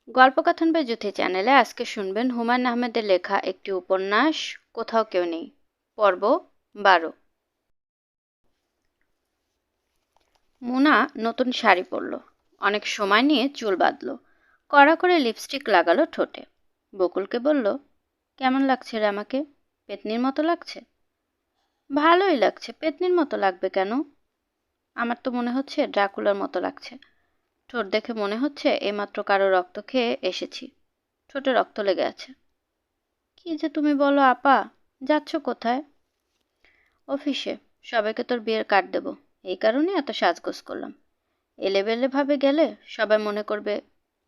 গল্পকথন by Juthi চ্যানেলে আজকে শুনবেন হুমায়ুন আহমেদের লেখা একটি উপন্যাস কোথাও কেউ নেই, পর্ব 12। মুনা নতুন শাড়ি পরল, অনেক সময় নিয়ে চুল বাঁধল, কড়া করে লিপস্টিক লাগালো ঠোঁটে। বকুলকে বলল, কেমন লাগছে রে আমাকে? পেতনির মতো লাগছে? ভালোই লাগছে, পেতনির মতো লাগবে কেন? আমার তো মনে হচ্ছে ড্রাকুলার মতো লাগছে। ঠোঁট দেখে মনে হচ্ছে এইমাত্র কারো রক্ত খেয়ে এসেছি, ঠোঁটে রক্ত লেগে আছে। কি যে তুমি বলো আপা, যাচ্ছ কোথায়? অফিসে, সবাইকে তোর বিয়ের কার্ড দেব, এই কারণে এত সাজগোজ করলাম। এলেবেলে ভাবে গেলে সবাই মনে করবে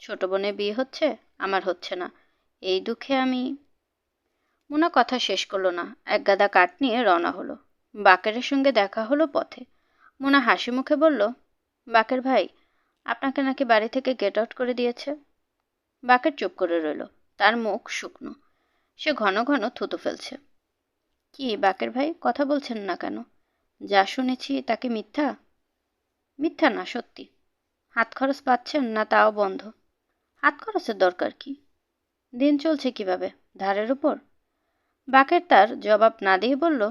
ছোট বোনের বিয়ে হচ্ছে, আমার হচ্ছে না, এই দুঃখে আমি। মুনা কথা শেষ করলো না, এক গাদা কাঠ নিয়ে রওনা হলো। বাকেরের সঙ্গে দেখা হলো পথে। মুনা হাসি মুখে বলল, বাকের ভাই, আপনাকে নাকি বাড়ি থেকে গেট আউট করে দিয়েছে? বাকের চুপ করে রইল, তার মুখ শুকনো, সে ঘন ঘন থুতু ফেলছে। কি বাকের ভাই, কথা বলছেন না কেন? যা শুনেছি তাকে মিথ্যা? মিথ্যা না, সত্যি। হাত খরচ পাচ্ছেন না তাও বন্ধ? হাত খরচের দরকার কি? দিন চলছে কিভাবে, ধারের উপর? বাকের তার জবাব না দিয়ে বলল,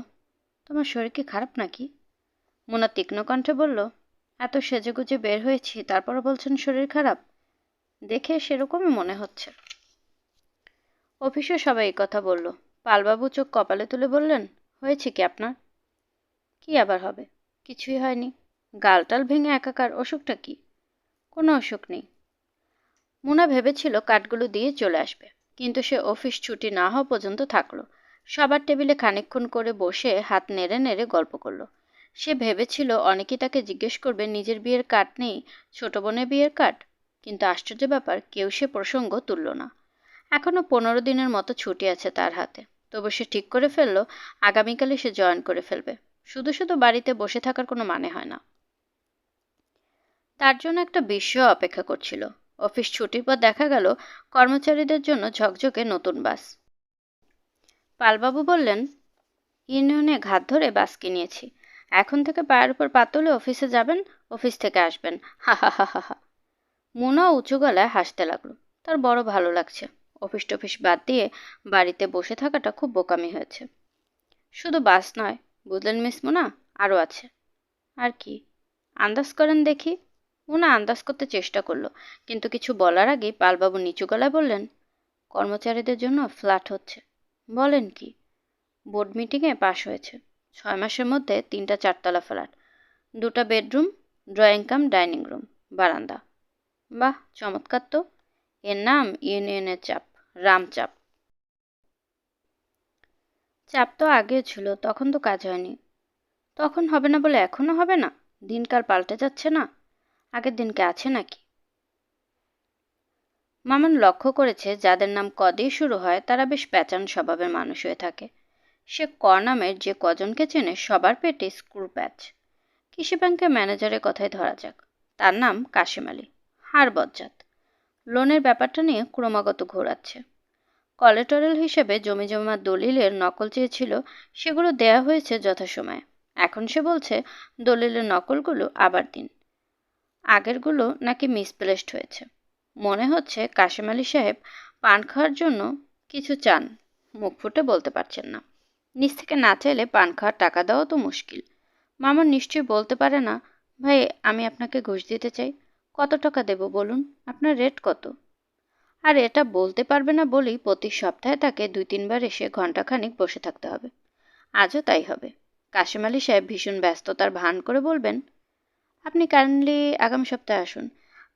তোমার শরীর কি খারাপ নাকি? মোনা তীক্ষ্ণ কণ্ঠে বলল, এত সেজেগুজে বের হয়েছি তারপরও বলছেন শরীর খারাপ? দেখে সেরকমই মনে হচ্ছে। অফিসে সবাই এই কথা বলল। পালবাবু চোখ কপালে তুলে বললেন, হয়েছে কি আপনার? কি আবার হবে? কিছুই হয়নি। গালটাল ভেঙে একাকার, অসুখটা কি? কোনো অসুখ নেই। মুনা ভেবেছিল কাঠগুলো দিয়ে চলে আসবে, কিন্তু সে অফিস ছুটি না হওয়া পর্যন্ত থাকলো। সবার টেবিলে খানিকক্ষণ করে বসে হাত নেড়ে নেড়ে গল্প করলো। সে ভেবেছিল অনেকেই তাকে জিজ্ঞেস করবে নিজের বিয়ের কার্ড নেই, ছোট বোনের বিয়ের কার্ড, কিন্তু আশ্চর্য ব্যাপার, কেউ সে প্রসঙ্গ তুলল না। এখনো 15 দিনের মতো ছুটি আছে তার হাতে, তবু সে ঠিক করে ফেলল আগামীকালে সে জয়েন করে ফেলবে। শুধু শুধু বাড়িতে বসে থাকার কোনো মানে হয় না। তার জন্য একটা বিস্ময় অপেক্ষা করছিল। অফিস ছুটির পর দেখা গেল কর্মচারীদের জন্য ঝকঝকে নতুন বাস। পালবাবু বললেন, ইউনিয়নে ঘাত ধরে বাস কিনিয়েছি, এখন থেকে পায়ের উপর পা তুলে অফিসে যাবেন, অফিস থেকে আসবেন, হা হা হা হা হা। মুনা উঁচু গলায় হাসতে লাগলো। তার বড় ভালো লাগছে। অফিস টফিস বাদ দিয়ে বাড়িতে বসে থাকাটা খুব বোকামি হয়েছে। শুধু বাস নয়, বুঝলেন মিস মুনা, আরও আছে। আর কি? আন্দাজ করেন দেখি। মুনা আন্দাজ করতে চেষ্টা করলো, কিন্তু কিছু বলার আগেই পালবাবু নিচু গলায় বললেন, কর্মচারীদের জন্য ফ্ল্যাট হচ্ছে। বলেন কি? বোর্ড মিটিংয়ে পাশ হয়েছে। 6 মাসের মধ্যে 3টা 4তলা ফ্ল্যাট, 2টা bedroom, drawing cum dining room, বারান্দা। বাহ, চমৎকার তো। এর নাম ইউনিয়নের চাপ, রামচাপ। চাপ তো আগেও ছিল, তখন তো কাজ হয়নি। তখন হবে না বলে এখনো হবে না? দিনকাল পাল্টে যাচ্ছে না? আগের দিনকে আছে নাকি? মামুন লক্ষ্য করেছে যাদের নাম ক দিয়ে শুরু হয় তারা বেশ প্যাঁচান স্বভাবের মানুষ হয়ে থাকে। সে ক নামের যে কজনকে চেনে সবার পেটে স্ক্রু প্যাচ। কৃষি ব্যাংকের ম্যানেজারের কথাই ধরা যাক, তার নাম কাশেম আলী, হাড় বজ্জাত। লোনের ব্যাপারটা নিয়ে ক্রমাগত ঘোরাচ্ছে। কলেটোরাল হিসেবে জমি জমা দলিলের নকল চেয়েছিল, সেগুলো দেয়া হয়েছে যথাসময়ে। এখন সে বলছে দলিলের নকলগুলো আবার দিন, আগেরগুলো নাকি মিসপ্লেসড হয়েছে। মনে হচ্ছে কাশেম আলী সাহেব পান খাওয়ার জন্য কিছু চান, মুখ ফুটে বলতে পারছেন না। নিজ থেকে না চাইলে পান খাওয়ার টাকা দেওয়া তো মুশকিল। মামা নিশ্চয়ই বলতে পারে না, ভাই আমি আপনাকে ঘুষ দিতে চাই, কত টাকা দেব বলুন, আপনার রেট কত? আর এটা বলতে পারবে না বলেই প্রতি সপ্তাহে তাকে 2-3 বার এসে ঘণ্টাখানিক বসে থাকতে হবে। আজও তাই হবে। কাশেম আলী সাহেব ভীষণ ব্যস্ততার ভান করে বলবেন, আপনি কাইন্ডলি আগামী সপ্তাহে আসুন,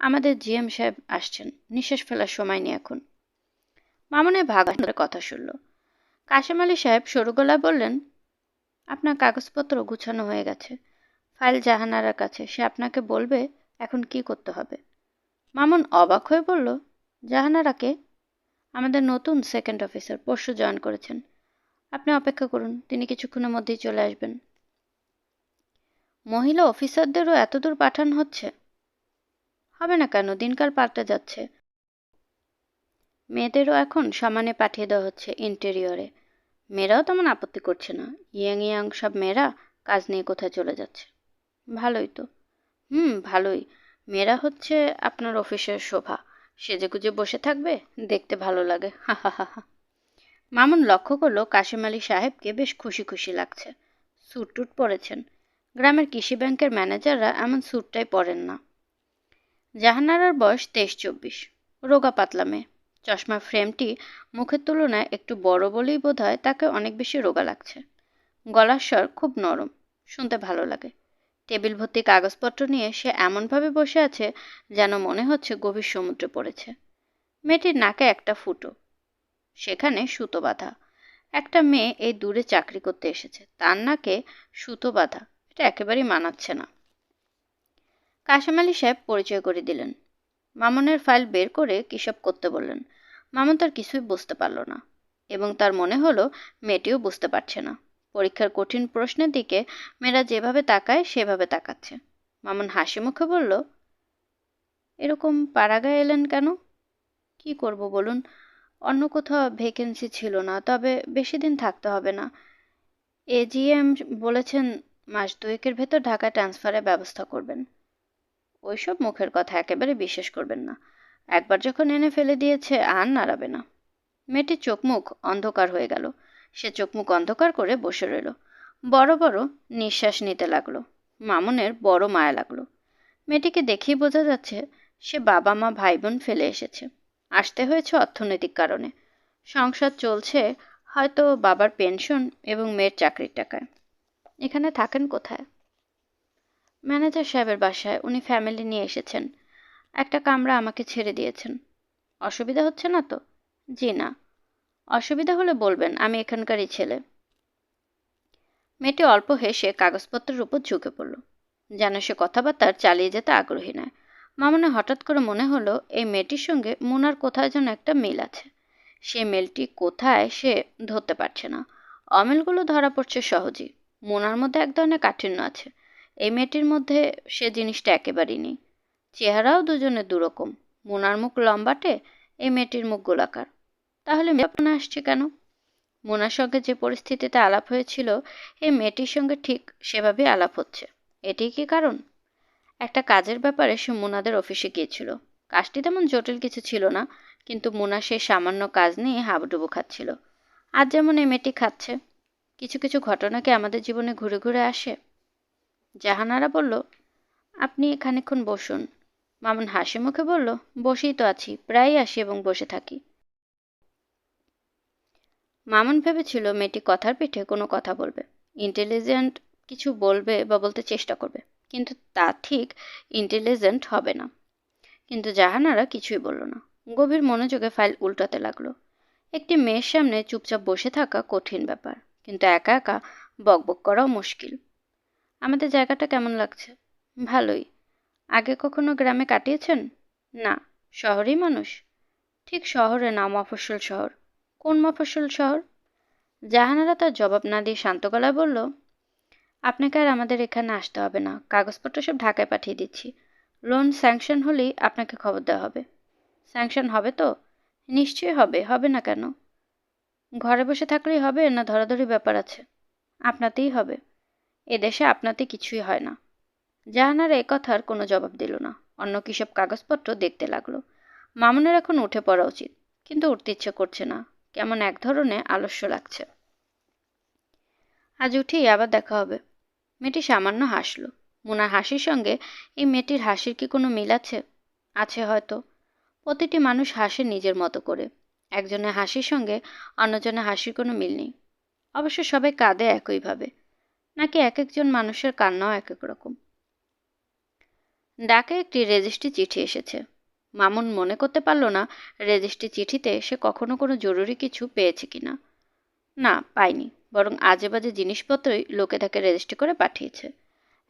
আমাদের জিএম সাহেব আসছেন, নিঃশ্বাস ফেলার সময় নেই এখন। মামুনের ভাগানোর কথা শুনল। কাশেম আলী সাহেব সরু গলায় বললেন, আপনার কাগজপত্র গুছানো হয়ে গেছে, ফাইল জাহানারার কাছে, সে আপনাকে বলবে এখন কি করতে হবে। মামুন অবাক হয়ে বলল, জাহানারাকে? আমাদের নতুন সেকেন্ড অফিসার, পরশু জয়েন করেছেন। আপনি অপেক্ষা করুন, তিনি কিছুক্ষণের মধ্যেই চলে আসবেন। মহিলা অফিসারদেরও এতদূর পাঠানো হচ্ছে? হবে না কেন, দিনকাল পাল্টে যাচ্ছে। মেয়েদেরও এখন সমানে পাঠিয়ে দেওয়া হচ্ছে ইন্টেরিয়রে। মেয়েরাও তেমন আপত্তি করছে না। ইয়াং ইয়াং সব মেয়েরা কাজ নিয়ে কোথায় চলে যাচ্ছে। ভালোই তো। ভালোই। মেয়েরা হচ্ছে আপনার অফিসের শোভা, সেজেগুজে বসে থাকবে, দেখতে ভালো লাগে, হা হা হা হা। মামুন লক্ষ্য করলো কাশেম আলী সাহেবকে বেশ খুশি খুশি লাগছে। স্যুট টুট পরেছেন। গ্রামের কৃষি ব্যাংকের ম্যানেজাররা এমন স্যুটটাই পরেন না। জাহানারার বয়স 23-24, রোগা পাতলা মেয়ে। চশমার ফ্রেমটি মুখের তুলনায় একটু বড় বলেই বোধহয় তাকে অনেক বেশি রোগা লাগছে। গলার স্বর খুব নরম, শুনতে ভালো লাগে। টেবিল ভর্তি কাগজপত্র নিয়ে সে এমনভাবে বসে আছে যেন মনে হচ্ছে গভীর সমুদ্রে পড়েছে। মেয়েটির নাকে একটা ফুটো, সেখানে সুতো বাঁধা। একটা মেয়ে এই দূরে চাকরি করতে এসেছে, তার নাকে সুতো বাঁধা, এটা একেবারেই মানাচ্ছে না। কাশেম আলী সাহেব পরিচয় করে দিলেন। মামুনের ফাইল বের করে কী সব করতে বললেন। মামুন তার কিছুই বুঝতে পারল না, এবং তার মনে হলো মেয়েটিও বুঝতে পারছে না। পরীক্ষার কঠিন প্রশ্নের দিকে মেয়েরা যেভাবে তাকায় সেভাবে তাকাচ্ছে। মামুন হাসি মুখে বলল, এরকম পাড়াগায় এলেন কেন? কি করব বলুন, অন্য কোথাও ভ্যাকেন্সি ছিল না, তবে বেশি দিন থাকতে হবে না। এজিএম বলেছেন মাস দুয়েকের ভেতর ঢাকা ট্রান্সফারের ব্যবস্থা করবেন। ওইসব মুখের কথা একেবারে বিশ্বাস করবেন না। একবার যখন এনে ফেলে দিয়েছে আর নাড়াবে না। মেয়েটির চোখ মুখ অন্ধকার হয়ে গেল। সে চোখ মুখ অন্ধকার করে বসে রইল। বড় বড় নিঃশ্বাস নিতে লাগলো। মামুনের বড় মায়া লাগলো। মেয়েটিকে দেখেই বোঝা যাচ্ছে সে বাবা মা ভাই বোন ফেলে এসেছে। আসতে হয়েছে অর্থনৈতিক কারণে। সংসার চলছে হয়তো বাবার পেনশন এবং মেয়ের চাকরির টাকায়। এখানে থাকেন কোথায়? ম্যানেজার সাহেবের বাসায়, উনি ফ্যামিলি নিয়ে এসেছেন। একটা কামরা আমাকে ছেড়ে দিয়েছেন। অসুবিধা হচ্ছে না তো? জি না। অসুবিধা হলে বলবেন, আমি এখানকারই ছেলে। মেয়েটি অল্প হেসে কাগজপত্রের উপর ঝুঁকে পড়ল, যেন সে কথাবার্তা চালিয়ে যেতে আগ্রহী নয়। মামুনের হঠাৎ করে মনে হলো এই মেয়েটির সঙ্গে মুনার কোথায় যেন একটা মিল আছে। সে মিলটি কোথায় সে ধরতে পারছে না। অমিলগুলো ধরা পড়ছে সহজেই। মুনার মধ্যে এক ধরনের কাঠিন্য আছে, এই মেয়েটির মধ্যে সে জিনিসটা একেবারেই নেই। চেহারাও দুজনের দুরকম। মুনার মুখ লম্বাটে, এই মেয়েটির মুখ গোলাকার। তাহলে মেয়ে আসছে কেন? মোনার সঙ্গে যে পরিস্থিতিতে আলাপ হয়েছিল এই মেয়েটির সঙ্গে ঠিক সেভাবেই আলাপ হচ্ছে। এটাই কি কারণ? একটা কাজের ব্যাপারে সে মুনাদের অফিসে গিয়েছিল। কাজটি তেমন জটিল কিছু ছিল না, কিন্তু মুনা সেই সামান্য কাজ নিয়ে হাবুডুবু খাচ্ছিল। আজ যেমন এই মেয়েটি খাচ্ছে। কিছু কিছু ঘটনা কি আমাদের জীবনে ঘুরে ঘুরে আসে? জাহানারা বলল, আপনি খানিকক্ষণ বসুন। মামুন হাসি মুখে বলল, বসেই তো আছি, প্রায়ই আসি এবং বসে থাকি। মামুন ভেবেছিল মেয়েটি কথার পিঠে কোনো কথা বলবে, ইন্টেলিজেন্ট কিছু বলবে বা বলতে চেষ্টা করবে, কিন্তু তা ঠিক ইন্টেলিজেন্ট হবে না। কিন্তু জাহানারা কিছুই বলল না। গভীর মনোযোগে ফাইল উল্টাতে লাগলো। একটি মেয়ের সামনে চুপচাপ বসে থাকা কঠিন ব্যাপার, কিন্তু একা একা বকবক করাও মুশকিল। আমাদের জায়গাটা কেমন লাগছে? ভালোই। আগে কখনো গ্রামে কাটিয়েছেন? না। শহরেই মানুষ? ঠিক শহরে না, মফস্বল শহর। কোন মফস্বল শহর? জাহানারা তার জবাব না দিয়ে শান্ত গলায় বলল, আপনাকে আর আমাদের এখানে আসতে হবে না, কাগজপত্র সব ঢাকায় পাঠিয়ে দিচ্ছি। লোন স্যাংশন হলেই আপনাকে খবর দেওয়া হবে। স্যাংশন হবে তো? নিশ্চয়ই হবে, হবে না কেন? ঘরে বসে থাকলেই হবে, না ধরাধরি ব্যাপার আছে? আপনাতেই হবে। এদেশে আপনাতে কিছুই হয় না। জাহানারা এ কথার কোনো জবাব দিল না। অন্য কিসব কাগজপত্র দেখতে লাগলো। মামুনের এখন উঠে পড়া উচিত, কিন্তু উঠতে ইচ্ছে করছে না। কেমন এক ধরনের আলস্য লাগছে। আজ উঠেই আবার দেখা হবে। মেয়েটি সামান্য হাসল। মুনার হাসির সঙ্গে এই মেয়েটির হাসির কি কোনো মিল আছে? আছে হয়তো। প্রতিটি মানুষ হাসে নিজের মতো করে। একজনের হাসির সঙ্গে অন্যজনের হাসির কোনো মিল নেই। অবশ্য সবাই কাঁদে একইভাবে, নাকি এক একজন মানুষের কান্নাও এক এক রকম। ডাকে একটি রেজিস্ট্রি চিঠি এসেছে। মামুন মনে করতে পারল না রেজিস্ট্রি চিঠিতে সে কখনো কোনো জরুরি কিছু পেয়েছে কিনা। না, পায়নি, বরং আজে বাজে জিনিসপত্রই লোকে তাকে রেজিস্ট্রি করে পাঠিয়েছে।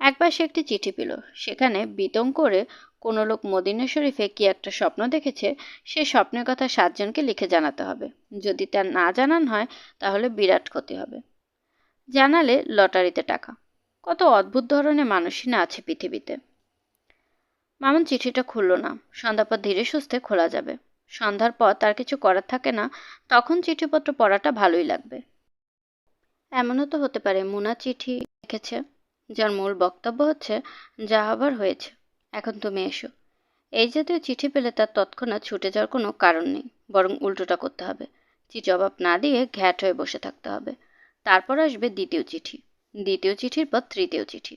একবার সে একটি চিঠি পেল, সেখানে বিতং করে কোনো লোক মদিনা শরীফে কি একটা স্বপ্ন দেখেছে, সে স্বপ্নের কথা 7 জনকে লিখে জানাতে হবে। যদি তার না জানান হয় তাহলে বিরাট ক্ষতি হবে। জানালে লটারিতে টাকা। কত অদ্ভুত ধরনের মানুষই না আছে পৃথিবীতে। মামুন চিঠিটা খুলল না। সন্ধ্যার পর ধীরে সুস্থে খোলা যাবে। সন্ধ্যার পর তার কিছু করার থাকে না, তখন চিঠিপত্র পড়াটা ভালোই লাগবে। এমনও তো হতে পারে মুনা চিঠি লিখেছে, যার মূল বক্তব্য হচ্ছে, যা হবার হয়েছে, এখন তুমি এসো। এই জাতীয় চিঠি পেলে তার তৎক্ষণাৎ ছুটে যাওয়ার কোনো কারণ নেই, বরং উল্টোটা করতে হবে। জবাব না দিয়ে ঘ্যাট হয়ে বসে থাকতে হবে। তারপর আসবে দ্বিতীয় চিঠি, দ্বিতীয় চিঠির পর তৃতীয় চিঠি,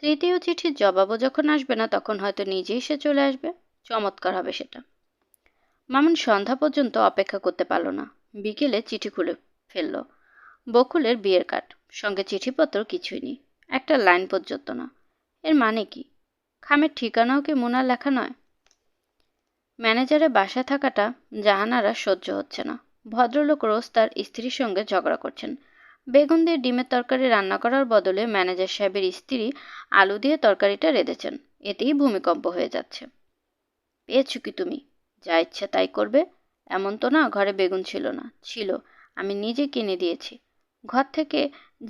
তৃতীয় চিঠির জবাবও যখন আসবে না তখন হয়তো নিজেই সে চলে আসবে। চমৎকার হবে সেটা। মামুন সন্ধ্যা পর্যন্ত অপেক্ষা করতে পারল না। বিকেলে চিঠি খুলে ফেলল। বকুলের বিয়ের কার্ড, সঙ্গে চিঠিপত্র কিছুই নেই, একটা লাইন পর্যন্ত না। এর মানে কি? খামের ঠিকানাও কি মোনার লেখা নয়? ম্যানেজারের বাসায় থাকাটা জাহানারা সহ্য হচ্ছে না। ভদ্রলোক রোজ তার স্ত্রীর সঙ্গে ঝগড়া করছেন। বেগুন দিয়ে ডিমের তরকারি রান্না করার বদলে ম্যানেজার সাহেবের স্ত্রী আলু দিয়ে তরকারিটা রেঁধেছেন। এতেই ভূমিকম্প হয়ে যাচ্ছে। পেয়েছো কি তুমি? যা ইচ্ছে তাই করবে? এমন তো না ঘরে বেগুন ছিল না, ছিল। আমি নিজে কিনে দিয়েছি। ঘর থেকে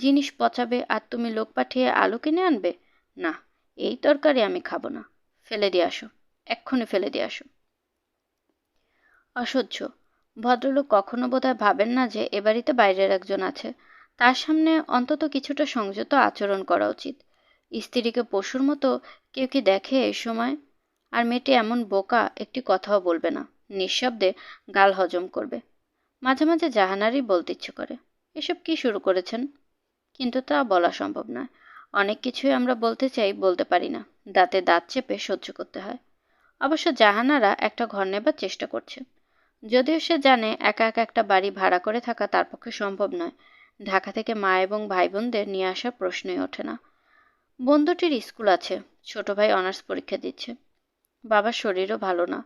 জিনিস পচাবে আর তুমি লোক পাঠিয়ে আলু কিনে আনবে? না, এই তরকারি আমি খাবো না। ফেলে দিয়ে আসো, এক্ষুনি ফেলে দিয়ে আসো। অসহ্য। ভদ্রলোক কখনো বোধহয় ভাবেন না যে এ বাড়িতে বাইরের একজন আছে। তার সামনে অন্তত কিছুটা সংযত আচরণ করা উচিত। স্ত্রীকে পশুর মতো কেউ কি দেখে এই সময়? আর মেয়েটি এমন বোকা, একটি কথাও বলবে না, নিঃশব্দে গাল হজম করবে। মাঝে মাঝে জাহানারই বলতে ইচ্ছে করে, এসব কি শুরু করেছেন? কিন্তু তা বলা সম্ভব নয়। অনেক কিছুই আমরা বলতে চাই, বলতে পারি না। দাঁতে দাঁত চেপে সহ্য করতে হয়। অবশ্য জাহানারা একটা ঘর নেবার চেষ্টা করছে। যদিও সে জানে একা একা একটা বাড়ি ভাড়া করে থাকা তার পক্ষে সম্ভব নয়। ঢাকা থেকে মা এবং ভাই বোনদের নিয়ে আসার প্রশ্নই ওঠে না। বন্ধুটির স্কুল আছে, ছোট ভাই অনার্স পরীক্ষা দিচ্ছে। বাবার শরীরও ভালো না।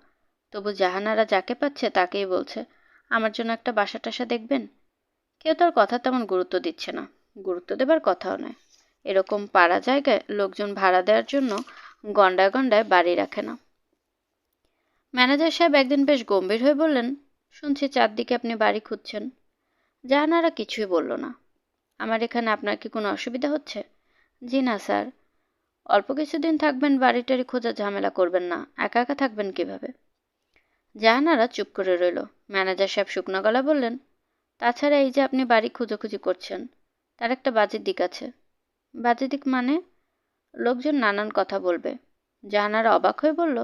তবু জাহানারা যাকে পাচ্ছে তাকেই বলছে, আমার জন্য একটা বাসা টাসা দেখবেন? কেউ তার কথা তেমন গুরুত্ব দিচ্ছে না। গুরুত্ব দেবার কথাও নয়। এরকম পাড়া জায়গায় লোকজন ভাড়া দেওয়ার জন্য গন্ডায় গন্ডায় বাড়ি রাখে না। ম্যানেজার সাহেব একদিন বেশ গম্ভীর হয়ে বললেন, শুনছি চারদিকে আপনি বাড়ি খুঁজছেন। জাহানারা কিছুই বলল না। আমার এখানে আপনার কি কোনো অসুবিধা হচ্ছে? জি না স্যার। অল্প কিছুদিন থাকবেন, বাড়ি টাড়ি খোঁজার ঝামেলা করবেন না। একা একা থাকবেন কিভাবে? জাহানারা চুপ করে রইল। ম্যানেজার সাহেব শুকনো গলায় বললেন, তাছাড়া এই যে আপনি বাড়ি খোঁজাখুঁজি করছেন, তার একটা বাজে দিক আছে। বাজে দিক মানে? লোকজন নানান কথা বলবে। জাহানারা অবাক হয়ে বলল,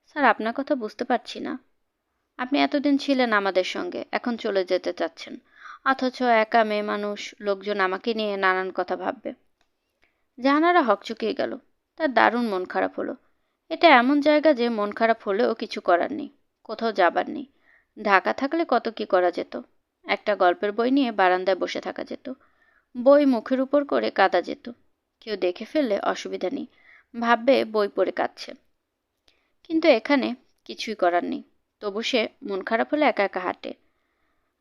স্যার আপনার কথা বুঝতে পারছি না। আপনি এতদিন ছিলেন আমাদের সঙ্গে, এখন চলে যেতে চাচ্ছেন, অথচ একা মেয়ে মানুষ, লোকজন আমাকে নিয়ে নানান কথা ভাববে। জাহানারা হকচকিয়ে গেল। তার দারুণ মন খারাপ হলো। এটা এমন জায়গা যে মন খারাপ হলেও কিছু করার নেই, কোথাও যাবার নেই। ঢাকা থাকলে কত কি করা যেত। একটা গল্পের বই নিয়ে বারান্দায় বসে থাকা যেত, বই মুখের উপর করে কাঁদা যেত। কেউ দেখে ফেললে অসুবিধা নেই, ভাববে বই পড়ে কাঁদছে। কিন্তু এখানে কিছুই করার নেই। তবু সে মন খারাপ হলে একা একা হাঁটে।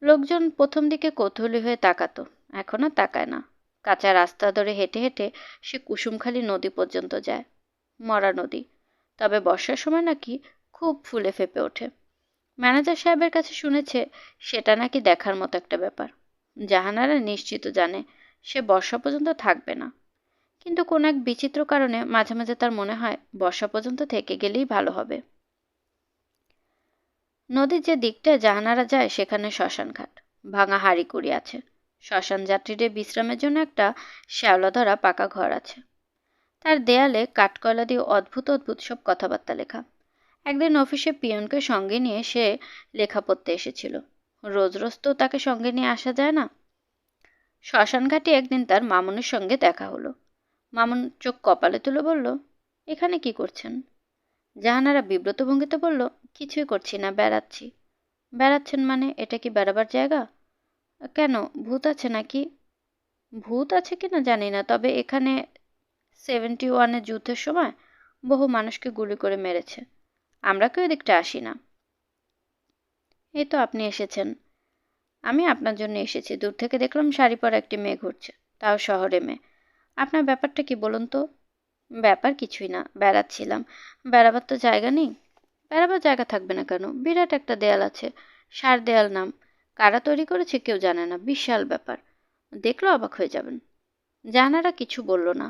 লোকজন প্রথম দিকে কৌতূহলী হয়ে তাকাতো, এখন আর তাকায় না। কাঁচা রাস্তা ধরে হেঁটে হেঁটে সে কুসুমখালী নদী পর্যন্ত যায়। মরা নদী, তবে বর্ষার সময় নাকি খুব ফুলে ফেঁপে ওঠে। ম্যানেজার সাহেবের কাছে শুনেছে সেটা নাকি দেখার মতো একটা ব্যাপার। জাহানারা নিশ্চিত জানে সে বর্ষা পর্যন্ত থাকবে না। কিন্তু কোন এক বিচিত্র কারণে মাঝে মাঝে তার মনে হয় বর্ষা পর্যন্ত থেকে গেলেই ভালো হবে। নদীর যে দিকটায় জাহানারা যায় সেখানে শ্মশানঘাট, ভাঙা হাঁড়িকুড়ি আছে। শ্মশান যাত্রীদের বিশ্রামের জন্য একটা শ্যাওলা ধরা পাকা ঘর আছে। তার দেয়ালে কাঠকয়লা দিয়ে অদ্ভুত অদ্ভুত সব কথাবার্তা লেখা। একদিন অফিসে পিয়নকে সঙ্গে নিয়ে সে লেখা পড়তে এসেছিল। রোজ রোজ তো তাকে সঙ্গে নিয়ে আসা যায় না। শ্মশানঘাটে একদিন তার মামুনের সঙ্গে দেখা হলো। মামুন চোখ কপালে তুলে বলল, এখানে কি করছেন? জাহানারা বিব্রত ভঙ্গিতে বলল, কিছুই করছি না, বেড়াচ্ছি। বেড়াচ্ছেন মানে? এটা কি বেড়াবার জায়গা? কেন, ভূত আছে নাকি? ভূত আছে কিনা জানি না, তবে এখানে 71-এর যুদ্ধের সময় বহু মানুষকে গুলি করে মেরেছে। আমরা কেউ এদিকটা আসি না। এই তো আপনি এসেছেন। আমি আপনার জন্য এসেছি। দূর থেকে দেখলাম শাড়ি পরা একটি মেয়ে ঘুরছে, তাও শহরে মেয়ে। আপনার ব্যাপারটা কি বলুন তো? ব্যাপার কিছুই না, বেড়াচ্ছিলাম। বেড়াবার তো জায়গা নেই। বেড়াবার জায়গা থাকবে না কেন? বিরাট একটা দেয়াল আছে, সার দেয়াল নাম। কারা তৈরি করেছে কেউ জানে না, বিশাল ব্যাপার। দেখলে অবাক হয়ে যাবেন। জাহানারা কিছু বলল না।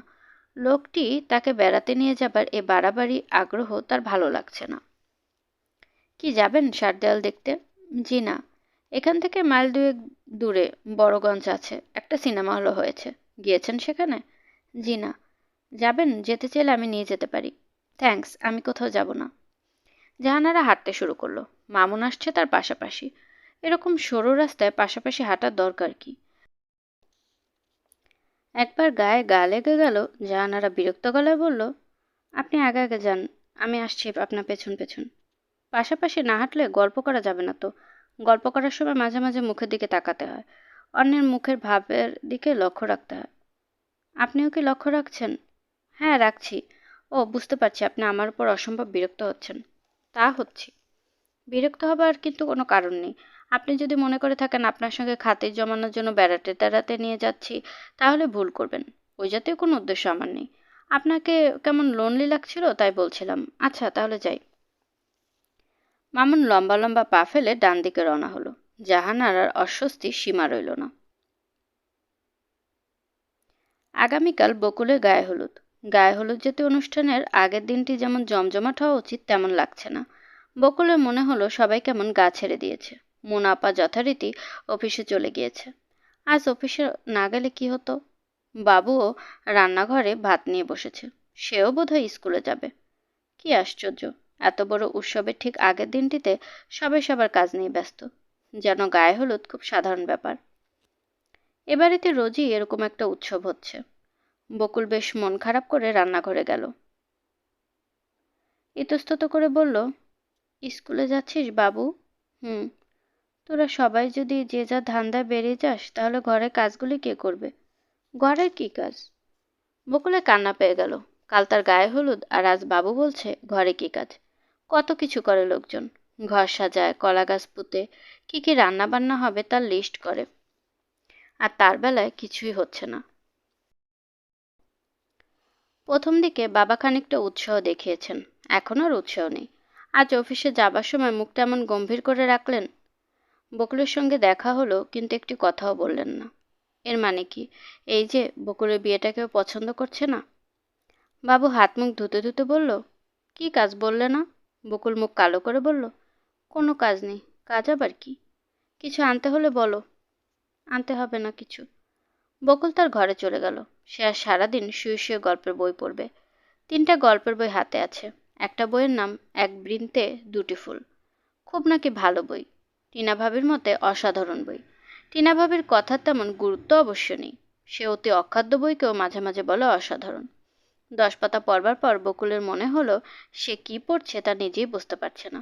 লোকটি তাকে বেড়াতে নিয়ে যাবার এ বাড়াবাড়ি আগ্রহ তার ভালো লাগছে না। কি যাবেন সার দেয়াল দেখতে? জি না। এখান থেকে মাইল দুয়েক দূরে বড়গঞ্জ আছে, একটা সিনেমা হলও হয়েছে। গিয়েছেন সেখানে? জি না। যাবেন? যেতে চাইলে আমি নিয়ে যেতে পারি। থ্যাঙ্কস, আমি কোথাও যাব না। জাহানারা হাঁটতে শুরু করলো। মামুন আসছে তার পাশাপাশি। এরকম সরু রাস্তায় পাশাপাশি হাঁটার দরকার কি? একবার গায়ে গা লেগে গেল। জাহানারা বিরক্ত গলায় বলল, আপনি আগে আগে যান, আমি আসছি আপনার পেছন পেছন। পাশাপাশি না হাঁটলে গল্প করা যাবে না তো? গল্প করার সময় মাঝে মাঝে মুখের দিকে তাকাতে হয়, অন্যের মুখের ভাবের দিকে লক্ষ্য রাখতে হয়। আপনিও কি লক্ষ্য রাখছেন? হ্যাঁ, রাখছি। ও, বুঝতে পারছি আপনি আমার উপর অসম্ভব বিরক্ত হচ্ছেন। তা হচ্ছি। বিরক্ত হবার কিন্তু কোনো কারণ নেই। আপনি যদি মনে করে থাকেন আপনার সঙ্গে খাতির জমানোর জন্য বেড়াতে টেড়াতে নিয়ে যাচ্ছি, তাহলে ভুল করবেন। ওই জাতীয় কোনো উদ্দেশ্য আমার নেই। আপনাকে কেমন লোনলি লাগছিল তাই বলছিলাম। আচ্ছা, তাহলে যাই। মামুন লম্বা লম্বা পা ফেলে ডান দিকে রওনা হলো। জাহানারার অস্বস্তির সীমা রইল না। আগামীকাল বকুলের গায়ে হলুদ। গায়ে হলুদ জাতীয় অনুষ্ঠানের আগের দিনটি যেমন জমজমাট হওয়া উচিত তেমন লাগছে না। বকুলের মনে হলো সবাই কেমন গা ছেড়ে দিয়েছে। মুনাপা যথারীতি অফিসে চলে গিয়েছে। আজ অফিসে না গেলে কি হতো? বাবুও রান্নাঘরে ভাত নিয়ে বসেছে। সেও বোধহয় স্কুলে যাবে। কি আশ্চর্য! এত বড় উৎসবের ঠিক আগের দিনটিতে সবাই সবার কাজ নিয়ে ব্যস্ত। যেন গায়ে হলুদ খুব সাধারণ ব্যাপার। এ বাড়িতে রোজই এরকম একটা উৎসব হচ্ছে। বকুল বেশ মন খারাপ করে রান্নাঘরে গেল। ইতস্তত করে বলল, স্কুলে যাচ্ছিস বাবু? হুম। তোরা সবাই যদি যে যার ধান্দায় বেরিয়ে যাস তাহলে ঘরের কাজগুলি কে করবে? ঘরের কি কাজ? বকুলে কান্না পেয়ে গেল। কাল তার গায়ে হলুদ আর আজ বাবু বলছে ঘরে কি কাজ? কত কিছু করে লোকজন। ঘর সাজায়, কলা গাছ পুঁতে, কি কি রান্না বান্না হবে তার লিস্ট করে। আর তার বেলায় কিছুই হচ্ছে না। প্রথম দিকে বাবা খানিকটা উৎসাহ দেখিয়েছেন। এখন আর উৎসাহ নেই। আজ অফিসে যাবার সময় মুখটা এমন গম্ভীর করে রাখলেন। বকুলের সঙ্গে দেখা হলো কিন্তু একটি কথাও বললেন না। এর মানে কি? এই যে বকুলের বিয়েটা কেউ পছন্দ করছে না? বাবু হাত মুখ ধুতে ধুতে বলল, কি কাজ বললে না? বকুল মুখ কালো করে বলল, কোনো কাজ নেই। কাজ আবার কি? কিছু আনতে হলে বলো। আনতে হবে না কিছু। বকুল তার ঘরে চলে গেল। সে আর সারাদিন শুয়ে শুয়ে গল্পের বই পড়বে। 3টা গল্পের বই হাতে আছে। একটা বইয়ের নাম এক বৃন্তে দুটি ফুল। খুব নাকি ভালো বই। টিনা ভাবির মতে অসাধারণ বই। টিনা ভাবির কথার তেমন গুরুত্ব অবশ্য নেই। সে অতি অখাদ্য বইকেও মাঝে মাঝে বলে অসাধারণ। 10 পাতা পড়বার পর বকুলের মনে হলো সে কি পড়ছে তা নিজেই বুঝতে পারছে না।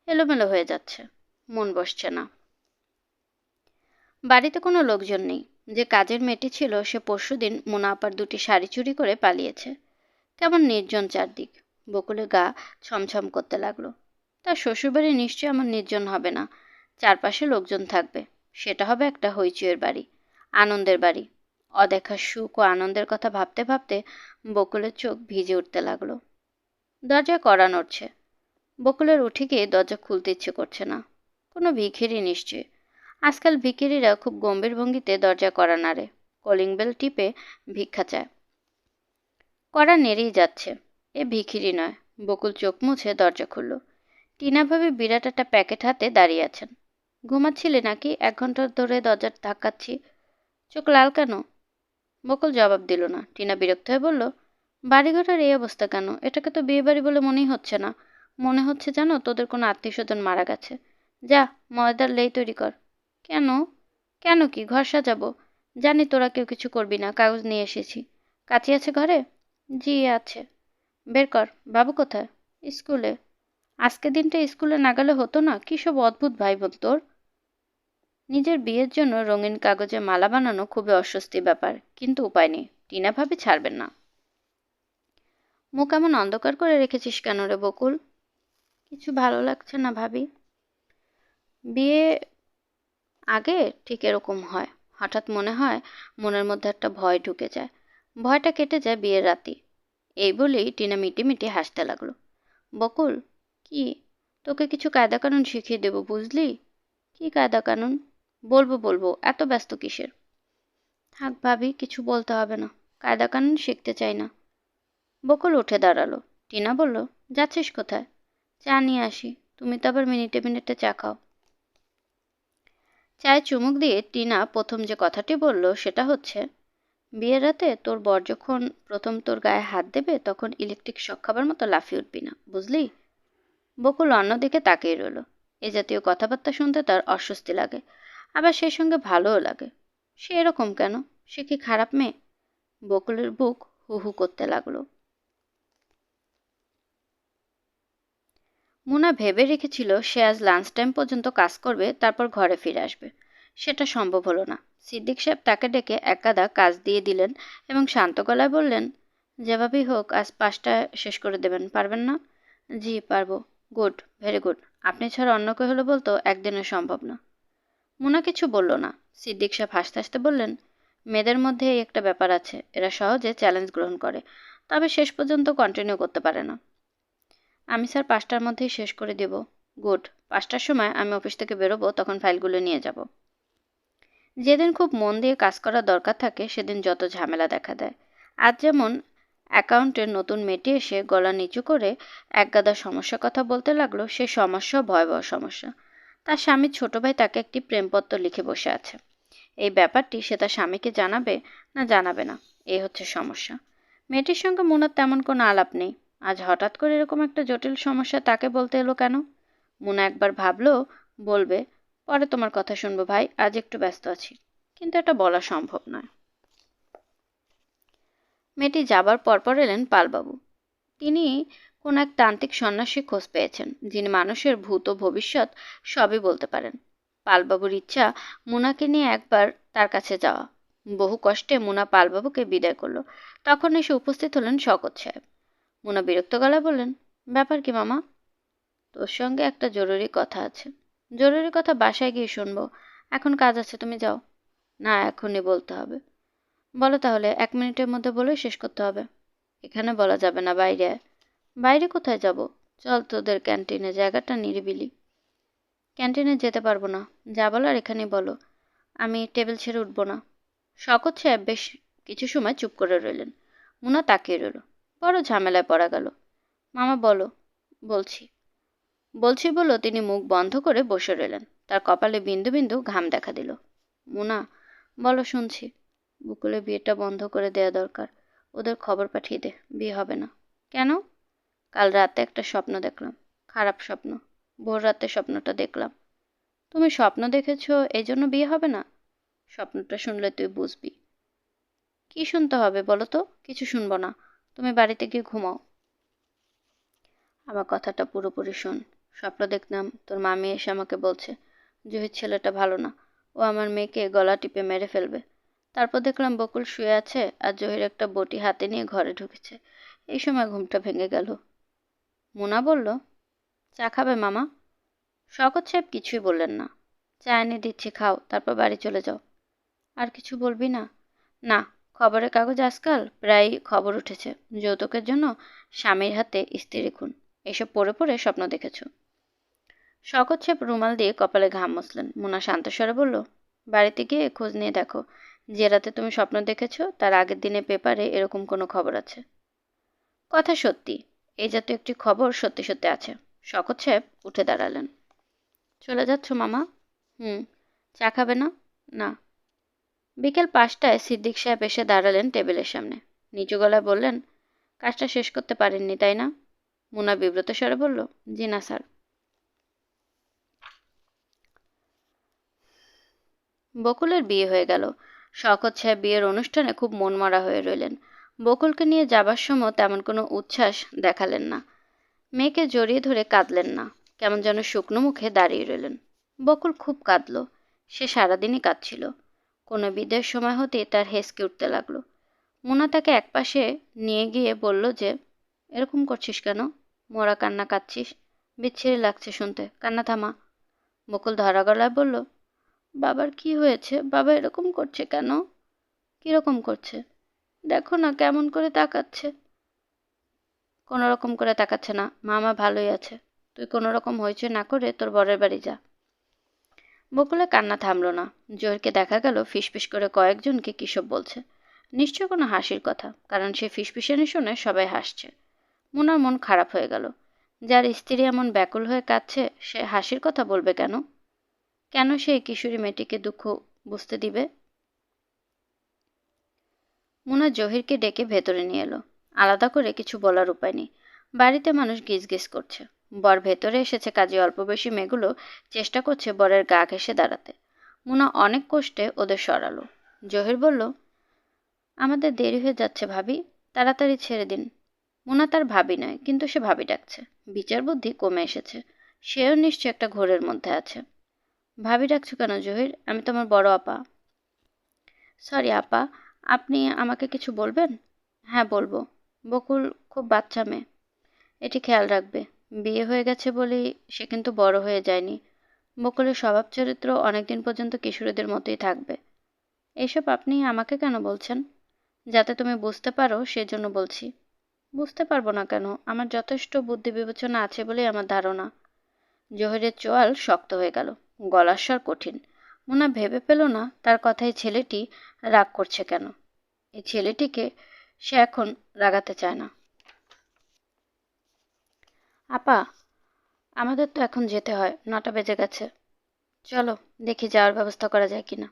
এলোমেলো হয়ে যাচ্ছে। মন বসছে না। বাড়িতে কোনো লোকজন নেই। যে কাজের মেয়েটি ছিল সে পরশুদিন মোনা আপার 2টি শাড়ি চুরি করে পালিয়েছে। কেমন নির্জন চারদিক। বকুলের গা ছমছম করতে লাগলো। তার শ্বশুরবাড়ি নিশ্চয়ই এমন নির্জন হবে না। চারপাশে লোকজন থাকবে। সেটা হবে একটা হইচইয়ের বাড়ি, আনন্দের বাড়ি। অদেখা সুখ ও আনন্দের কথা ভাবতে ভাবতে বকুলের চোখ ভিজে উঠতে লাগলো। দরজায় কড়া নড়ছে। বকুলের উঠে গিয়ে দরজা খুলতে ইচ্ছে করছে না। কোনো ভিখিরি নিশ্চয়। আজকাল ভিখিরিরা খুব গম্ভীর ভঙ্গিতে দরজা কড়া নাড়ে, কলিং বেল টিপে ভিক্ষা চায়। কড়া নেড়েই যাচ্ছে। এ ভিখিরি নয়। বকুল চোখ মুছে দরজা খুলল। টিনা ভাবি বিরাট একটা প্যাকেট হাতে দাঁড়িয়ে আছেন। ঘুমাচ্ছিলে নাকি? 1 ঘন্টা ধরে দরজা ধাক্কাচ্ছি। চোখ লাল কেন? বকুল জবাব দিল না। টিনা বিরক্ত হয়ে বলল, বাড়িঘরের এই অবস্থা কেন? এটাকে তো বিয়ে বাড়ি বলে মনেই হচ্ছে না। মনে হচ্ছে জানো তোদের কোনো আত্মীয় স্বজন মারা গেছে। যা, ময়দার লেই তৈরি কর। কেন? কেন কি? ঘর সাজাবো। জানি তোরা কেউ কিছু করবি না। কাগজ নিয়ে এসেছি। কাঁচি আছে ঘরে? জি আছে। বের কর। বাবু কোথায়? স্কুলে। আজকে দিনটা স্কুলে না গেলে হতো না? কি সব অদ্ভুত ভাইবোন তোর। নিজের বিয়ের জন্য রঙিন কাগজে মালা বানানো খুবই অস্বস্তি ব্যাপার, কিন্তু উপায় নেই। টিনা ভাবি ছাড়বেন না। মুখ এমন অন্ধকার করে রেখেছিস কেন রে বকুল? কিছু ভালো লাগছে না ভাবি। বিয়ে আগে ঠিক এরকম হয়। হঠাৎ মনে হয়, মনের মধ্যে একটা ভয় ঢুকে যায়। ভয়টা কেটে যায় বিয়ের রাতে। এই বলেই টিনা মিটিমিটি হাসতে লাগলো। বকুল, কি? তোকে কিছু কায়দা কানুন শিখিয়ে দেবো, বুঝলি? কি কায়দা কানুন? বলবো বলবো, এত ব্যস্ত কিসের? থাক ভাবি, কিছু বলতে হবে না। কায়দা কানুন শিখতে চাই না। বকুল উঠে দাঁড়ালো। টিনা বলল, যাচ্ছিস কোথায়? চা নিয়ে আসি। তুমি তো আবার মিনিটে মিনিটে চা খাও। চায়ে চুমুক দিয়ে টিনা প্রথম যে কথাটি বলল সেটা হচ্ছে, বিয়ের রাতে তোর বর যখন প্রথম তোর গায়ে হাত দেবে তখন ইলেকট্রিক শক খাবার মতো লাফিয়ে উঠবি না, বুঝলি? বকুল অন্যদিকে তাকিয়ে রইল। এ জাতীয় কথাবার্তা শুনতে তার অস্বস্তি লাগে, আবার সেই সঙ্গে ভালোও লাগে। সে এরকম কেন? সে কি খারাপ মেয়ে? বকুলের বুক হু হু করতে লাগলো। মুনা ভেবে রেখেছিল সে আজ লাঞ্চ টাইম পর্যন্ত কাজ করবে, তারপর ঘরে ফিরে আসবে। সেটা সম্ভব হলো না। সিদ্দিক সাহেব তাকে ডেকে একগাদা কাজ দিয়ে দিলেন এবং শান্ত গলায় বললেন, যেভাবেই হোক আজ 5টা শেষ করে দেবেন, পারবেন না? জি পারবো। Good, very good. আপনি ছাড়া অন্য কেউ হলে বলতো একদিনে সম্ভব না। মুনা কিছু বলল না। সিদ্দিক সাহেব হাসতে হাসতে বললেন, মেয়েদের মধ্যে এই একটা ব্যাপার আছে, এরা সহজে চ্যালেঞ্জ গ্রহণ করে, তবে শেষ পর্যন্ত কন্টিনিউ করতে পারে না। আমি স্যার 5টার মধ্যেই শেষ করে দেব। গুড। 5টার সময় আমি অফিস থেকে বেরোবো, তখন ফাইলগুলো নিয়ে যাব। যেদিন খুব মন দিয়ে কাজ করার দরকার থাকে সেদিন যত ঝামেলা দেখা দেয়। আজ যেমন অ্যাকাউন্টের নতুন মেয়েটি এসে গলা নিচু করে একগাদা সমস্যার কথা বলতে লাগলো। সে সমস্যা ভয়াবহ সমস্যা। তার স্বামীর ছোট ভাই তাকে একটি প্রেমপত্র লিখে বসে আছে। এই ব্যাপারটি সে তার স্বামীকে জানাবে না জানাবে না, এই হচ্ছে সমস্যা। মেয়েটির সঙ্গে মুনার তেমন কোনো আলাপ নেই। আজ হঠাৎ করে এরকম একটা জটিল সমস্যা তাকে বলতে এলো কেন? মুনা একবার ভাবলো বলবে, পরে তোমার কথা শুনবো ভাই, আজ একটু ব্যস্ত আছি। কিন্তু এটা বলা সম্ভব নয়। মেয়েটি যাবার পরপর এলেন পালবাবু। তিনি কোন এক তান্ত্রিক সন্ন্যাসী খোঁজ পেয়েছেন, যিনি মানুষের ভূত ও ভবিষ্যৎ সবই বলতে পারেন। পালবাবুর ইচ্ছা মুনাকে নিয়ে একবার তার কাছে যাওয়া। বহু কষ্টে মুনা পালবাবুকে বিদায় করলো। তখন এসে উপস্থিত হলেন শওকত সাহেব। মুনা বিরক্ত গলায় বললেন, ব্যাপার কি মামা? তোর সঙ্গে একটা জরুরি কথা আছে। জরুরি কথা বাসায় গিয়ে শুনবো, এখন কাজ আছে, তুমি যাও। না, এখনই বলতে হবে। বলো তাহলে, 1 মিনিটের মধ্যে বলে শেষ করতে হবে। এখানে বলা যাবে না, বাইরে আয়। বাইরে কোথায় যাব? চল তোদের ক্যান্টিনে, জায়গাটা নিরিবিলি। ক্যান্টিনে যেতে পারবো না, যা বলার এখানেই বলো। আমি টেবিল ছেড়ে উঠবো না। শওকত সাহেব বেশ কিছু সময় চুপ করে রইলেন। মুনা তাকিয়ে রইল। বড় ঝামেলায় পড়া গেল। মামা বলো। বলছি বলছি বলো তিনি মুখ বন্ধ করে বসে রইলেন। তার কপালে বিন্দু বিন্দু ঘাম দেখা দিল। মুনা, বলো শুনছি। বকুলের বিয়েটা বন্ধ করে দেয়া দরকার। ওদের খবর পাঠিয়ে দে, বিয়ে হবে না। কেন? কাল রাতে একটা স্বপ্ন দেখলাম, খারাপ স্বপ্ন। ভোর রাতে স্বপ্নটা দেখলাম। তুমি স্বপ্ন দেখেছো এই জন্য বিয়ে হবে না? স্বপ্নটা শুনলে তুই বুঝবি। কি শুনতে হবে বলো তো? কিছু শুনবো না, তুমি বাড়িতে গিয়ে ঘুমাও। আমার কথাটা পুরোপুরি শোন। স্বপ্ন দেখলাম তোর মামি এসে আমাকে বলছে জহির ছেলেটা ভালো না, ও আমার মেয়েকে গলা টিপে মেরে ফেলবে। তারপর দেখলাম বকুল শুয়ে আছে আর জহির একটা বটি হাতে নিয়ে ঘরে ঢুকেছে। এই সময় ঘুমটা ভেঙে গেল। মুনা বলল, চা খাবে মামা? শওকত সাহেব কিছুই বললেন না। চা এনে দিচ্ছি, খাও, তারপর বাড়ি চলে যাও। আর কিছু বলবি না? না। খবরের কাগজ আজকাল প্রায় খবর উঠেছে, যৌতুকের জন্য স্বামীর হাতে স্ত্রী খুন। এসব পড়ে পড়ে স্বপ্ন দেখেছ? শওকত সাহেব রুমাল দিয়ে কপালে ঘাম মুছলেন। মুনা শান্ত স্বরে বলল, বাড়িতে গিয়ে খোঁজ নিয়ে দেখো, যে রাতে তুমি স্বপ্ন দেখেছ তার আগের দিনে পেপারে এরকম কোনো খবর আছে। কথা সত্যি, এই জাতীয় একটি খবর সত্যি সত্যি আছে। শওকত সাহেব উঠে দাঁড়ালেন। চলে যাচ্ছ মামা? হুম। চা খাবে না? না। বিকেল 5টায় সিদ্দিক সাহেব এসে দাঁড়ালেন টেবিলের সামনে। নিচু গলায় বললেন, কাজটা শেষ করতে পারেননি তাই না? মুনা বিব্রত স্বরে বলল, জি না স্যার। বকুলের বিয়ে হয়ে গেল। শওকত সাহেব বিয়ের অনুষ্ঠানে খুব মনমরা হয়ে রইলেন। বকুলকে নিয়ে যাবার সময় তেমন কোনো উচ্ছ্বাস দেখালেন না। মেয়েকে জড়িয়ে ধরে কাঁদলেন না। কেমন যেন শুকনো মুখে দাঁড়িয়ে রইলেন। বকুল খুব কাঁদল। সে সারাদিনই কাঁদছিল। কোনো বিদায়ের সময় হতেই তার হেসকে উঠতে লাগলো। মুনা তাকে একপাশে নিয়ে গিয়ে বলল যে, এরকম করছিস কেন? মরা কান্না কাঁদছিস, বিচ্ছিরি লাগছে শুনতে, কান্না থামা। বকুল ধরা গলায় বলল, বাবার কি হয়েছে? বাবা এরকম করছে কেন? কিরকম করছে? দেখো না কেমন করে তাকাচ্ছে। কোনো রকম করে তাকাচ্ছে না, মামা ভালোই আছে। তুই কোনো রকম হইচই না করে তোর বরের বাড়ি যা। বকুলের কান্না থামল না। জহিরকে দেখা গেল ফিসফিস করে কয়েকজনকে কিসব বলছে। নিশ্চয় কোনো হাসির কথা, কারণ সে ফিসফিসানি শুনে সবাই হাসছে। মুনার মন খারাপ হয়ে গেল। যার স্ত্রী এমন ব্যাকুল হয়ে কাঁদছে, সে হাসির কথা বলবে কেন? কেন সে কিশোরী মেয়েটিকে দুঃখ বুঝতে দিবে? মুনা জহিরকে ডেকে ভেতরে নিয়ে এলো। আলাদা করে কিছু বলার উপায় নেই। বাড়িতে মানুষ গিজগিজ করছে। বর ভেতরে এসেছে, কাজে অল্প বয়সী মেয়েগুলো চেষ্টা করছে বরের গা ঘেঁষে দাঁড়াতে। মুনা অনেক কষ্টে ওদের সরালো। জহির বলল, আমাদের দেরি হয়ে যাচ্ছে ভাবি, তাড়াতাড়ি ছেড়ে দিন। মুনা তার ভাবি নয়, কিন্তু সে ভাবি ডাকছে। বিচার বুদ্ধি কমে এসেছে। সেও নিশ্চয় একটা ঘোরের মধ্যে আছে। ভাবি ডাকছো কেন জহির? আমি তোমার বড় আপা। সরি আপা, আপনি আমাকে কিছু বলবেন? হ্যাঁ বলবো। বকুল খুব বাচ্চা মেয়ে, এটি খেয়াল রাখবে। বিয়ে হয়ে গেছে বলেই সে কিন্তু বড় হয়ে যায়নি। বকুলের স্বভাব চরিত্র অনেকদিন পর্যন্ত কিশোরীদের মতোই থাকবে। এইসব আপনি আমাকে কেন বলছেন? যাতে তুমি বুঝতে পারো সেজন্য বলছি। বুঝতে পারবো না কেন? আমার যথেষ্ট বুদ্ধি বিবেচনা আছে বলেই আমার ধারণা। জহিরের চোয়াল শক্ত হয়ে গেল, গলার স্বর কঠিন। মোনা ভেবে পেল না তার কথায় ছেলেটি রাগ করছে কেন। এই ছেলেটিকে সে এখন রাগাতে চায় না। আপা, আমাদের তো এখন যেতে হয়, 9টা বেজে গেছে। চলো দেখি যাওয়ার ব্যবস্থা করা যায় কিনা।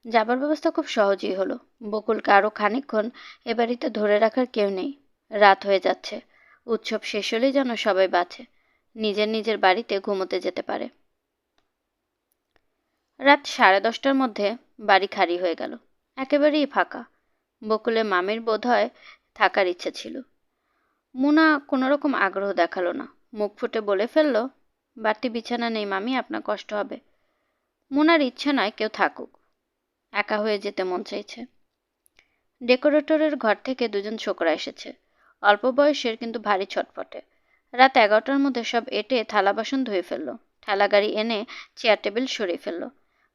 যাবার ব্যবস্থা খুব সহজেই হলো। বকুলকে আরও খানিকক্ষণ এ বাড়িতে ধরে রাখার কেউ নেই। রাত হয়ে যাচ্ছে। উৎসব শেষ হলেই যেন সবাই বাঁচে, নিজের নিজের বাড়িতে ঘুমোতে যেতে পারে। রাত 10:30টার মধ্যে বাড়ি খালি হয়ে গেল। একেবারেই ফাঁকা। বকুলের মামির বোধহয় থাকার ইচ্ছে ছিল। মুনা কোনো রকম আগ্রহ দেখালো না। মুখ ফুটে বলে ফেলল, বাড়তি বিছানা নেই মামি, আপনার কষ্ট হবে। মুনার ইচ্ছে নয় কেউ থাকুক, একা হয়ে যেতে মন চাইছে। ডেকোরেটরের ঘর থেকে দুজন ছোকরা এসেছে। অল্প বয়সের, কিন্তু ভারী ছটফটে। রাত 11টার মধ্যে সব এঁটে থালা বাসন ধুয়ে ফেলল। ঠেলা গাড়ি এনে চেয়ার টেবিল সরিয়ে ফেলল।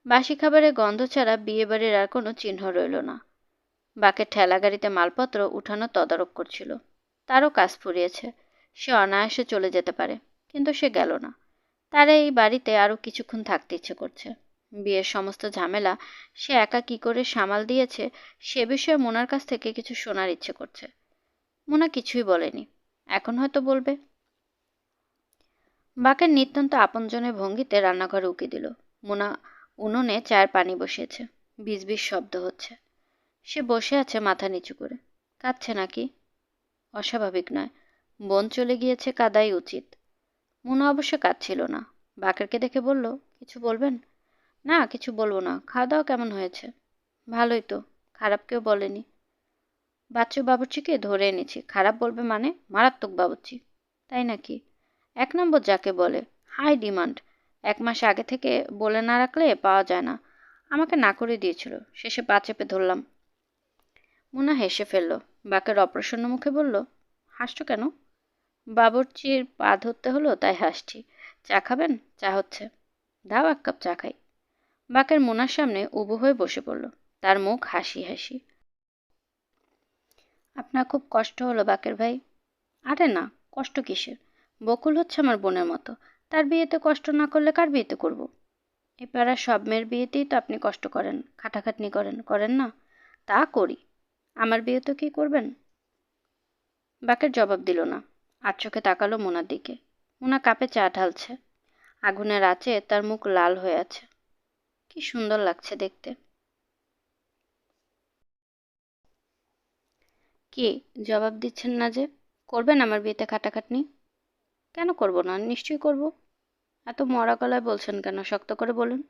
বাসি খাবারের গন্ধ ছাড়া বিয়ে বাড়ির আর কোনো চিহ্ন রইল না। বাকের ঠেলা গাড়িতে মালপত্র উঠানো তদারক করছিল। তারও কাজ ফুরিয়েছে। সে অনায়াসে চলে যেতে পারে, কিন্তু সে গেল না। তার এই বাড়িতে আরও কিছুক্ষণ থাকতে ইচ্ছে করছে। বিয়ের সমস্ত ঝামেলা সে একা কি করে সামাল দিয়েছে সে বিষয়ে মোনার কাছ থেকে কিছু শোনার ইচ্ছে করছে। মোনা কিছুই বলেনি, এখন হয়তো বলবে। বাকের নিতান্ত আপনজনের ভঙ্গিতে রান্নাঘরে উকি দিল। মোনা উনুনে চায়ের পানি বসিয়েছে। বিজ শব্দ হচ্ছে। সে বসে আছে মাথা নিচু করে। কাঁদছে নাকি? অস্বাভাবিক নয়। বোন চলে গিয়েছে, কাদাই উচিত। মোনা অবশ্য কাঁদছিল না। বাকেরকে দেখে বলল, কিছু বলবেন? না, কিছু বলবো না। খাওয়া দাওয়া কেমন হয়েছে? ভালোই তো, খারাপ কেউ বলেনি। বাচ্চু বাবুর্চিকে ধরে এনেছি। খারাপ বলবে মানে? মারাত্মক বাবুর্চি। তাই নাকি? 1 নম্বর যাকে বলে। High demand. 1 মাস আগে থেকে বলে না রাখলে পাওয়া যায় না। আমাকে না করে দিয়েছিল, শেষে পা চেপে ধরলাম। মুনা হেসে ফেলল। বাকের অপ্রসন্ন মুখে বলল, হাসছো কেন? বাবুর্চির পা ধরতে হলো তাই হাসছি। চা খাবেন? চা হচ্ছে। দাও 1 কাপ চা খাই। বাকের মোনার সামনে উবু হয়ে বসে পড়ল। তার মুখ হাসি হাসি। আপনার খুব কষ্ট হলো বাকের ভাই? আরে না, কষ্ট কিসের? বকুল হচ্ছে আমার বোনের মতো। তার বিয়েতে কষ্ট না করলে কার বিয়েতে করব? এ পাড়ার সব মেয়ের বিয়েতেই তো আপনি কষ্ট করেন, খাটাখাটনি করেন, করেন না? তা করি। আমার বিয়ে তো কি করবেন? বাকের জবাব দিল না। আর চোখে তাকালো মোনার দিকে। মোনা কাপে চা ঢালছে। আগুনের আঁচে তার মুখ লাল হয়ে আছে। কি সুন্দর লাগছে দেখতে। কি জবাব দিচ্ছেন না যে? করবেন আমার বিয়েতে খাটাখাটনি? কেন করব না, নিশ্চয়ই করব। এত মরা গলায় বলছেন কেন? শক্ত করে বলুন।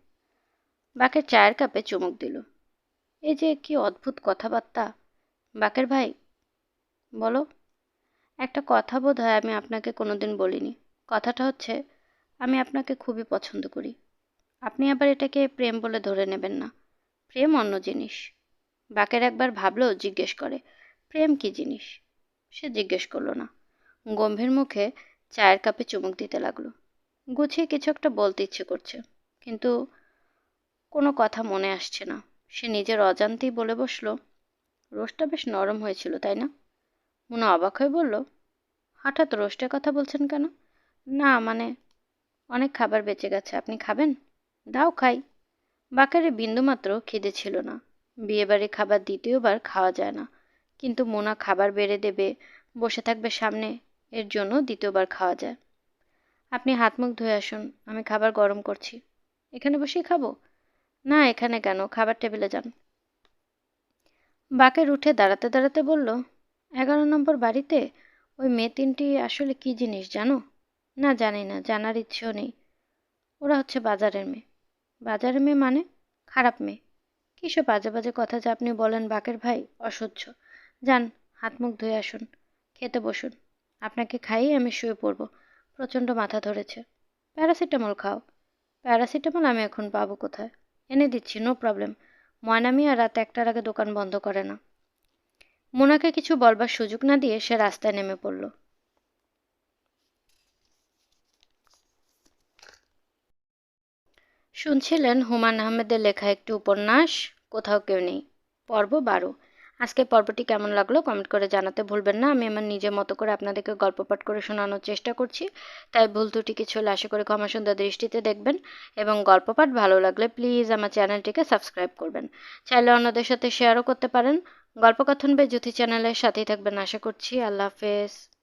বাকের চায়ের কাপে চুমুক দিল। এই যে কি অদ্ভুত কথাবার্তা। বাকের ভাই, বলো। একটা কথা বোধ হয় আমি আপনাকে কোনোদিন বলিনি। কথাটা হচ্ছে, আমি আপনাকে খুবই পছন্দ করি। আপনি আবার এটাকে প্রেম বলে ধরে নেবেন না। প্রেম অন্য জিনিস। বাকের একবার ভাবলো জিজ্ঞেস করে, প্রেম কি জিনিস? সে জিজ্ঞেস করলো না। গম্ভীর মুখে চায়ের কাপে চুমুক দিতে লাগলো। গুছিয়ে কিছু একটা বলতে ইচ্ছে করছে, কিন্তু কোনো কথা মনে আসছে না। সে নিজের অজান্তেই বলে বসলো, রোস্টটা বেশ নরম হয়েছিল তাই না? মুনা অবাক হয়ে বলল, হঠাৎ রোস্টের কথা বলছেন কেন? না মানে, অনেক খাবার বেঁচে গেছে, আপনি খাবেন? দাও খাই। বাকারে বিন্দুমাত্র খিদে ছিল না। বিয়েবাড়ি খাবার দ্বিতীয়বার খাওয়া যায় না, কিন্তু মোনা খাবার বেড়ে দেবে, বসে থাকবে সামনে, এর জন্য দ্বিতীয়বার খাওয়া যায়। আপনি হাত মুখ ধুয়ে আসুন, আমি খাবার গরম করছি। এখানে বসেই খাবো? না, এখানে কেন, খাবার টেবিলে যান। বাকের উঠে দাঁড়াতে দাঁড়াতে বলল, 11 নম্বর বাড়িতে ওই মেয়ে 3টি আসলে কি জিনিস জানো? না, জানি না, জানার ইচ্ছেও নেই। ওরা হচ্ছে বাজারের মেয়ে। বাজারের মেয়ে মানে? খারাপ মেয়ে। কিসব বাজে বাজে কথা যা আপনি বলেন বাকের ভাই, অসহ্য। যান, হাত মুখ ধুয়ে আসুন, খেতে বসুন। আপনাকে খাইয়ে আমি শুয়ে পড়ব, প্রচণ্ড মাথা ধরেছে। প্যারাসিটামল খাও। প্যারাসিটামল আমি এখন পাবো কোথায়? এনে দিচ্ছি, নো প্রবলেম। ময়না মিয়া রাত 1টার আগে দোকান বন্ধ করে না। মোনাকে কিছু বলবার সুযোগ না দিয়ে সে রাস্তায় নেমে পড়ল। শুনছিলেন হুমায়ূন আহমেদের লেখা একটি উপন্যাস কোথাও কেউ নেই, পর্ব 12। আজকের পর্বটি কেমন লাগলো কমেন্ট করে জানাতে ভুলবেন না। আমি আমার নিজের মতো করে আপনাদেরকে গল্প পাঠ করে শোনানোর চেষ্টা করছি, তাই ভুল ত্রুটি কিছু হলে আশা করি ক্ষমা সুন্দর দৃষ্টিতে দেখবেন। এবং গল্প পাঠ ভালো লাগলে প্লিজ আমার চ্যানেলটিকে সাবস্ক্রাইব করবেন। চাইলে অন্যদের সাথে শেয়ারও করতে পারেন। গল্পকথন বাই জ্যোতি চ্যানেলের সাথেই থাকবেন আশা করছি। আল্লাহ হাফেজ।